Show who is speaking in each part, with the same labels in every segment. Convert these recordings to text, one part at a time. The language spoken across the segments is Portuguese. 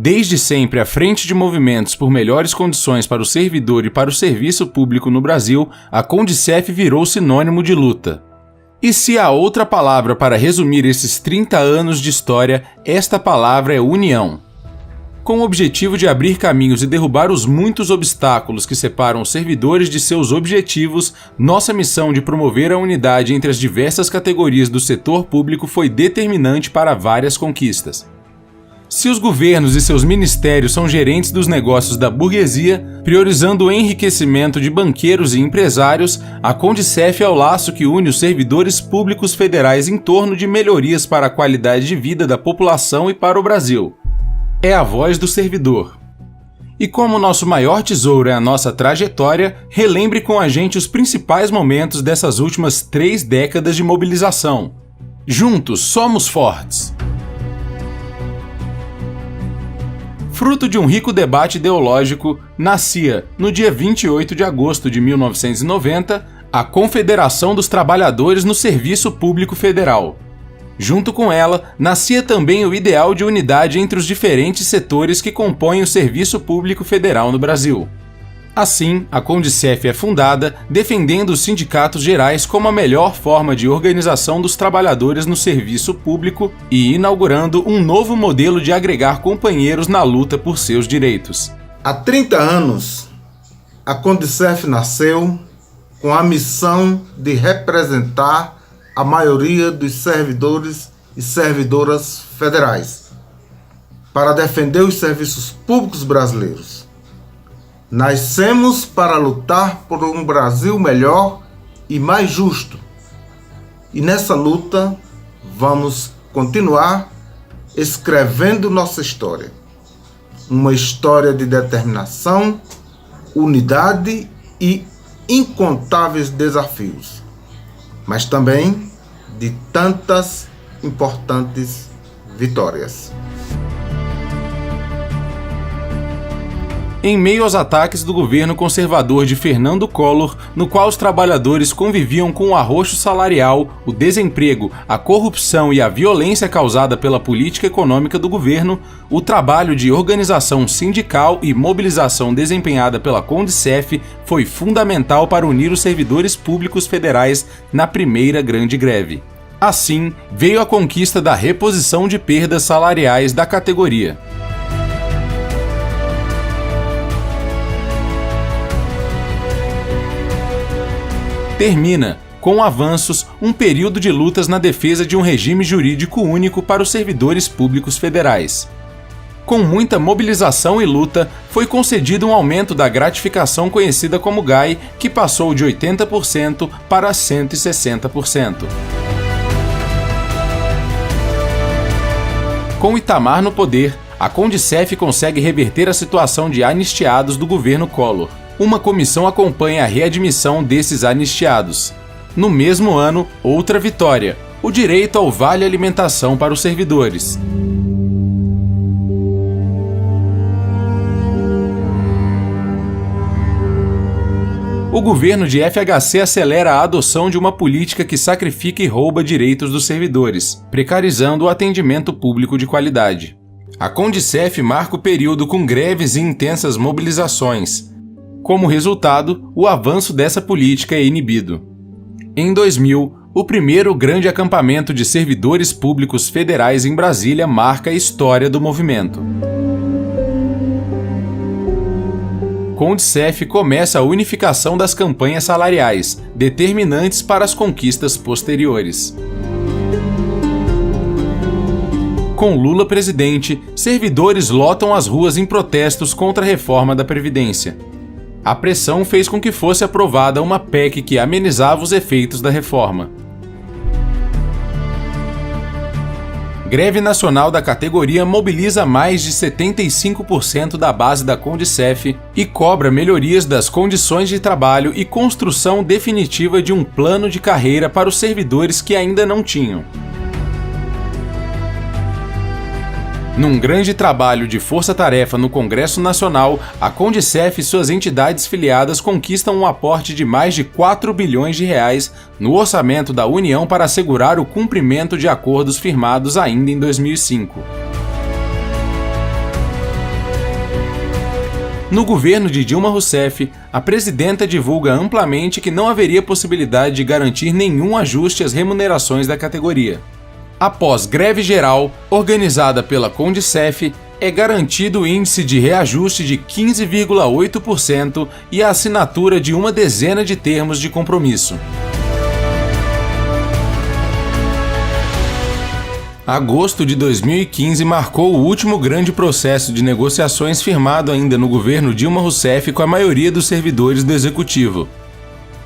Speaker 1: Desde sempre à frente de movimentos por melhores condições para o servidor e para o serviço público no Brasil, a Condicef virou sinônimo de luta. E se há outra palavra para resumir esses 30 anos de história, esta palavra é união. Com o objetivo de abrir caminhos e derrubar os muitos obstáculos que separam os servidores de seus objetivos, nossa missão de promover a unidade entre as diversas categorias do setor público foi determinante para várias conquistas. Se os governos e seus ministérios são gerentes dos negócios da burguesia, priorizando o enriquecimento de banqueiros e empresários, a Condicef é o laço que une os servidores públicos federais em torno de melhorias para a qualidade de vida da população e para o Brasil. É a voz do servidor. E como nosso maior tesouro é a nossa trajetória, relembre com a gente os principais momentos dessas últimas 3 décadas de mobilização. Juntos somos fortes! Fruto de um rico debate ideológico, nascia, no dia 28 de agosto de 1990, a Confederação dos Trabalhadores no Serviço Público Federal. Junto com ela, nascia também o ideal de unidade entre os diferentes setores que compõem o Serviço Público Federal no Brasil. Assim, a Condicef é fundada defendendo os sindicatos gerais como a melhor forma de organização dos trabalhadores no serviço público e inaugurando um novo modelo de agregar companheiros na luta por seus direitos.
Speaker 2: Há 30 anos, a Condicef nasceu com a missão de representar a maioria dos servidores e servidoras federais para defender os serviços públicos brasileiros. Nascemos para lutar por um Brasil melhor e mais justo. E nessa luta vamos continuar escrevendo nossa história. Uma história de determinação, unidade e incontáveis desafios, mas também de tantas importantes vitórias.
Speaker 1: Em meio aos ataques do governo conservador de Fernando Collor, no qual os trabalhadores conviviam com o arroxo salarial, o desemprego, a corrupção e a violência causada pela política econômica do governo, o trabalho de organização sindical e mobilização desempenhada pela Condicef foi fundamental para unir os servidores públicos federais na primeira grande greve. Assim, veio a conquista da reposição de perdas salariais da categoria. Termina, com avanços, um período de lutas na defesa de um regime jurídico único para os servidores públicos federais. Com muita mobilização e luta, foi concedido um aumento da gratificação conhecida como GAI, que passou de 80% para 160%. Com Itamar no poder, a Condicef consegue reverter a situação de anistiados do governo Collor. Uma comissão acompanha a readmissão desses anistiados. No mesmo ano, outra vitória: o direito ao vale alimentação para os servidores. O governo de FHC acelera a adoção de uma política que sacrifica e rouba direitos dos servidores, precarizando o atendimento público de qualidade. A Condicef marca o período com greves e intensas mobilizações. Como resultado, o avanço dessa política é inibido. Em 2000, o primeiro grande acampamento de servidores públicos federais em Brasília marca a história do movimento. Condicef começa a unificação das campanhas salariais, determinantes para as conquistas posteriores. Com Lula presidente, servidores lotam as ruas em protestos contra a reforma da Previdência. A pressão fez com que fosse aprovada uma PEC que amenizava os efeitos da reforma. Greve nacional da categoria mobiliza mais de 75% da base da Condicef e cobra melhorias das condições de trabalho e construção definitiva de um plano de carreira para os servidores que ainda não tinham. Num grande trabalho de força-tarefa no Congresso Nacional, a Condicef e suas entidades filiadas conquistam um aporte de mais de 4 bilhões de reais no orçamento da União para assegurar o cumprimento de acordos firmados ainda em 2005. No governo de Dilma Rousseff, a presidenta divulga amplamente que não haveria possibilidade de garantir nenhum ajuste às remunerações da categoria. Após greve geral, organizada pela Condicef, é garantido o índice de reajuste de 15,8% e a assinatura de uma dezena de termos de compromisso. Agosto de 2015 marcou o último grande processo de negociações firmado ainda no governo Dilma Rousseff com a maioria dos servidores do Executivo.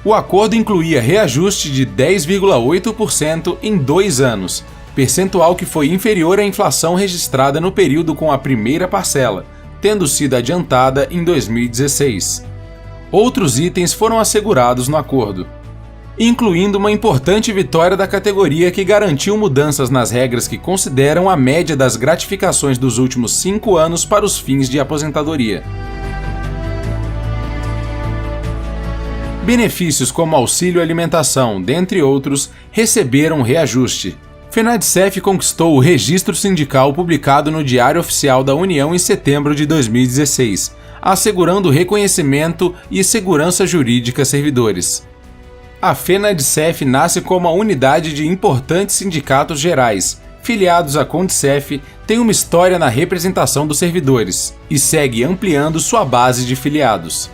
Speaker 1: O acordo incluía reajuste de 10,8% em 2 anos, percentual que foi inferior à inflação registrada no período com a primeira parcela, tendo sido adiantada em 2016. Outros itens foram assegurados no acordo, incluindo uma importante vitória da categoria que garantiu mudanças nas regras que consideram a média das gratificações dos últimos 5 anos para os fins de aposentadoria. Benefícios como auxílio alimentação, dentre outros, receberam reajuste. FENADSEF conquistou o registro sindical publicado no Diário Oficial da União em setembro de 2016, assegurando reconhecimento e segurança jurídica a servidores. A FENADSEF nasce como uma unidade de importantes sindicatos gerais, filiados à Condicef, tem uma história na representação dos servidores e segue ampliando sua base de filiados.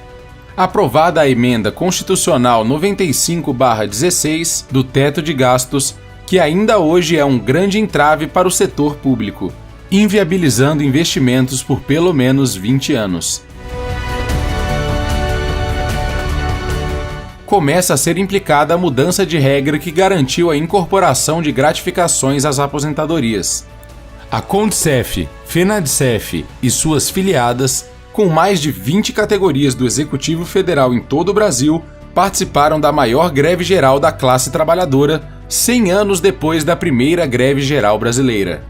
Speaker 1: Aprovada a Emenda Constitucional 95/16 do Teto de Gastos, que ainda hoje é um grande entrave para o setor público, inviabilizando investimentos por pelo menos 20 anos. Começa a ser implicada a mudança de regra que garantiu a incorporação de gratificações às aposentadorias. A Condicef, FENADSEF e suas filiadas, com mais de 20 categorias do Executivo Federal em todo o Brasil, participaram da maior greve geral da classe trabalhadora, 100 anos depois da primeira greve geral brasileira.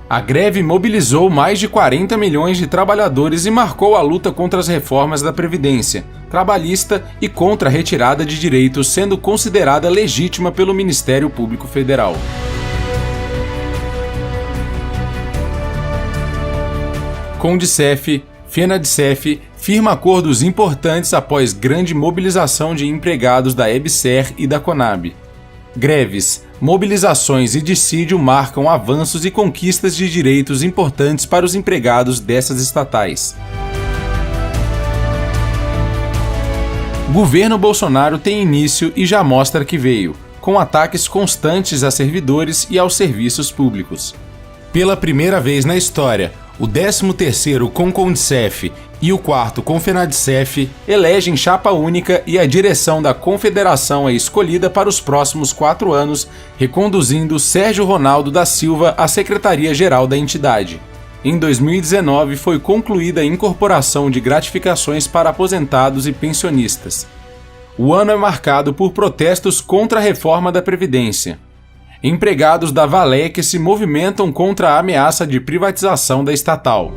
Speaker 1: A greve mobilizou mais de 40 milhões de trabalhadores e marcou a luta contra as reformas da Previdência, trabalhista e contra a retirada de direitos, sendo considerada legítima pelo Ministério Público Federal. Condicef, FENADSEF firma acordos importantes após grande mobilização de empregados da EBSER e da CONAB. Greves, mobilizações e dissídio marcam avanços e conquistas de direitos importantes para os empregados dessas estatais. Governo Bolsonaro tem início e já mostra que veio, com ataques constantes a servidores e aos serviços públicos. Pela primeira vez na história, o 13º com Condicef e o 4º com FENADSEF elegem chapa única e a direção da confederação é escolhida para os próximos 4 anos, reconduzindo Sérgio Ronaldo da Silva à secretaria-geral da entidade. Em 2019 foi concluída a incorporação de gratificações para aposentados e pensionistas. O ano é marcado por protestos contra a reforma da Previdência. Empregados da Valec se movimentam contra a ameaça de privatização da estatal.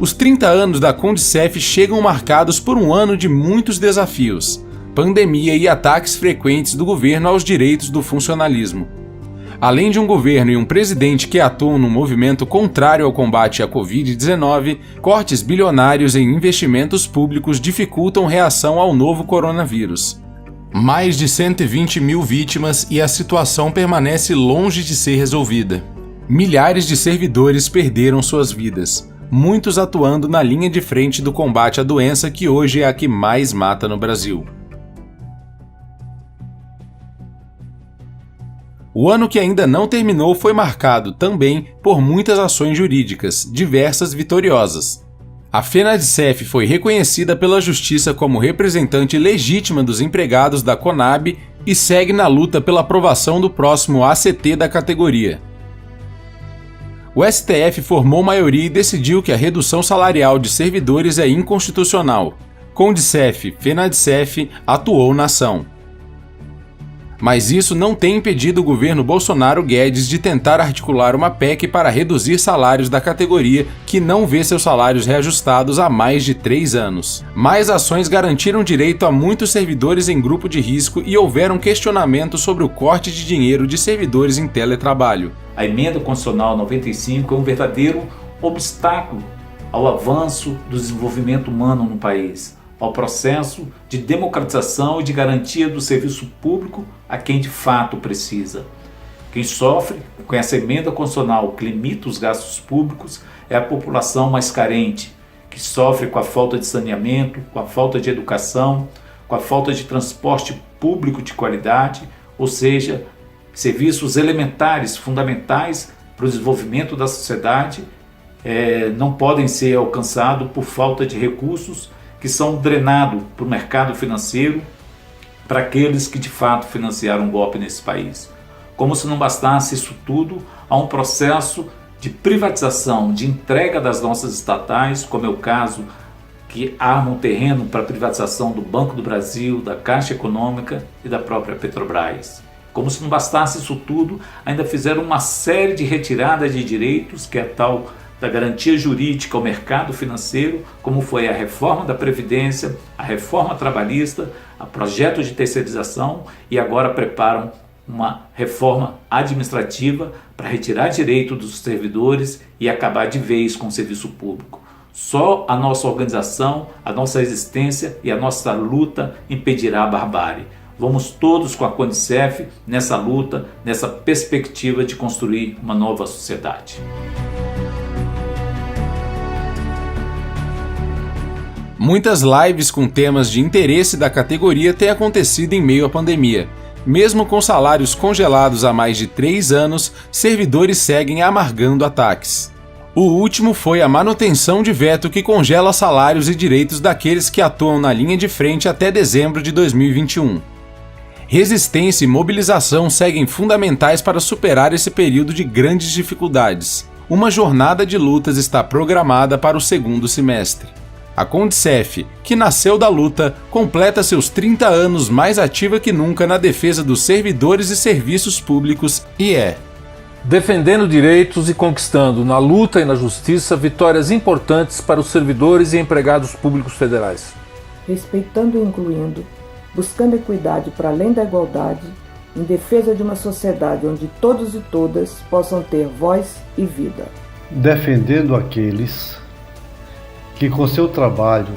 Speaker 1: Os 30 anos da Condicef chegam marcados por um ano de muitos desafios, pandemia e ataques frequentes do governo aos direitos do funcionalismo. Além de um governo e um presidente que atuam no movimento contrário ao combate à Covid-19, cortes bilionários em investimentos públicos dificultam reação ao novo coronavírus. Mais de 120 mil vítimas e a situação permanece longe de ser resolvida. Milhares de servidores perderam suas vidas, muitos atuando na linha de frente do combate à doença que hoje é a que mais mata no Brasil. O ano que ainda não terminou foi marcado também por muitas ações jurídicas, diversas vitoriosas. A FENADSEF foi reconhecida pela Justiça como representante legítima dos empregados da CONAB e segue na luta pela aprovação do próximo ACT da categoria. O STF formou maioria e decidiu que a redução salarial de servidores é inconstitucional. Condicef, FENADSEF atuou na ação. Mas isso não tem impedido o governo Bolsonaro Guedes de tentar articular uma PEC para reduzir salários da categoria que não vê seus salários reajustados há mais de 3 anos. Mais ações garantiram direito a muitos servidores em grupo de risco e houveram questionamentos sobre o corte de dinheiro de servidores em teletrabalho.
Speaker 3: A emenda constitucional 95 é um verdadeiro obstáculo ao avanço do desenvolvimento humano no país, ao processo de democratização e de garantia do serviço público a quem de fato precisa. Quem sofre com essa emenda constitucional que limita os gastos públicos é a população mais carente, que sofre com a falta de saneamento, com a falta de educação, com a falta de transporte público de qualidade, ou seja, serviços elementares, fundamentais para o desenvolvimento da sociedade, não podem ser alcançados por falta de recursos que são drenados para o mercado financeiro, para aqueles que de fato financiaram um golpe nesse país. Como se não bastasse isso tudo, há um processo de privatização, de entrega das nossas estatais, como é o caso que armam terreno para a privatização do Banco do Brasil, da Caixa Econômica e da própria Petrobras. Como se não bastasse isso tudo, ainda fizeram uma série de retirada de direitos, que é a tal da garantia jurídica ao mercado financeiro, como foi a reforma da Previdência, a reforma trabalhista, o projeto de terceirização, e agora preparam uma reforma administrativa para retirar direito dos servidores e acabar de vez com o serviço público. Só a nossa organização, a nossa existência e a nossa luta impedirá a barbárie. Vamos todos com a Condicef nessa luta, nessa perspectiva de construir uma nova sociedade.
Speaker 1: Muitas lives com temas de interesse da categoria têm acontecido em meio à pandemia. Mesmo com salários congelados há mais de 3 anos, servidores seguem amargando ataques. O último foi a manutenção de veto que congela salários e direitos daqueles que atuam na linha de frente até dezembro de 2021. Resistência e mobilização seguem fundamentais para superar esse período de grandes dificuldades. Uma jornada de lutas está programada para o segundo semestre. A Condicef, que nasceu da luta, completa seus 30 anos mais ativa que nunca na defesa dos servidores e serviços públicos e
Speaker 4: defendendo direitos e conquistando, na luta e na justiça, vitórias importantes para os servidores e empregados públicos federais.
Speaker 5: Respeitando e incluindo, buscando equidade para além da igualdade, em defesa de uma sociedade onde todos e todas possam ter voz e vida.
Speaker 6: Defendendo aqueles que com seu trabalho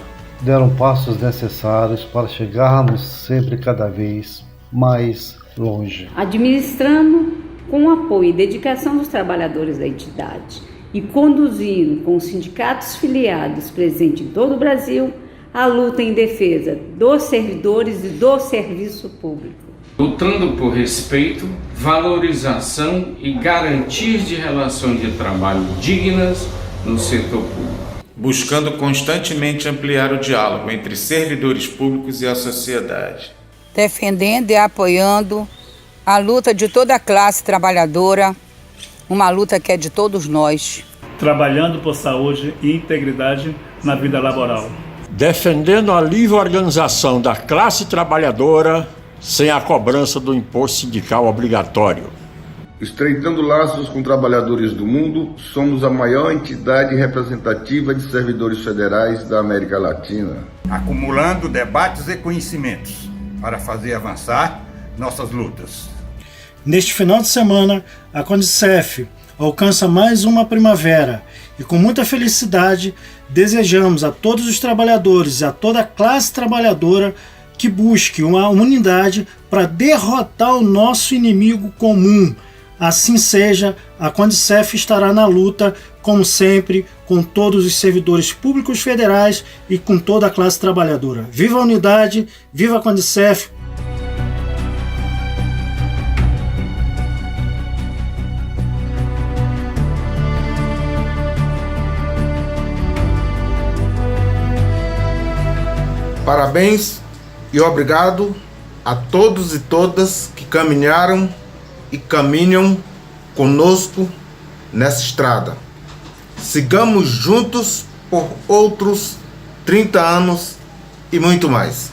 Speaker 6: deram passos necessários para chegarmos sempre cada vez mais longe.
Speaker 7: Administrando com o apoio e dedicação dos trabalhadores da entidade e conduzindo com os sindicatos filiados presentes em todo o Brasil a luta em defesa dos servidores e do serviço público.
Speaker 8: Lutando por respeito, valorização e garantias de relações de trabalho dignas no setor público.
Speaker 9: Buscando constantemente ampliar o diálogo entre servidores públicos e a sociedade.
Speaker 10: Defendendo e apoiando a luta de toda a classe trabalhadora, uma luta que é de todos nós.
Speaker 11: Trabalhando por saúde e integridade na vida laboral.
Speaker 12: Defendendo a livre organização da classe trabalhadora sem a cobrança do imposto sindical obrigatório.
Speaker 13: Estreitando laços com trabalhadores do mundo, somos a maior entidade representativa de servidores federais da América Latina.
Speaker 14: Acumulando debates e conhecimentos para fazer avançar nossas lutas.
Speaker 15: Neste final de semana, a Condicef alcança mais uma primavera e com muita felicidade desejamos a todos os trabalhadores e a toda a classe trabalhadora que busque uma unidade para derrotar o nosso inimigo comum. Assim seja, a Condicef estará na luta, como sempre, com todos os servidores públicos federais e com toda a classe trabalhadora. Viva a unidade, viva a Condicef!
Speaker 2: Parabéns e obrigado a todos e todas que caminharam e caminham conosco nessa estrada. Sigamos juntos por outros 30 anos e muito mais.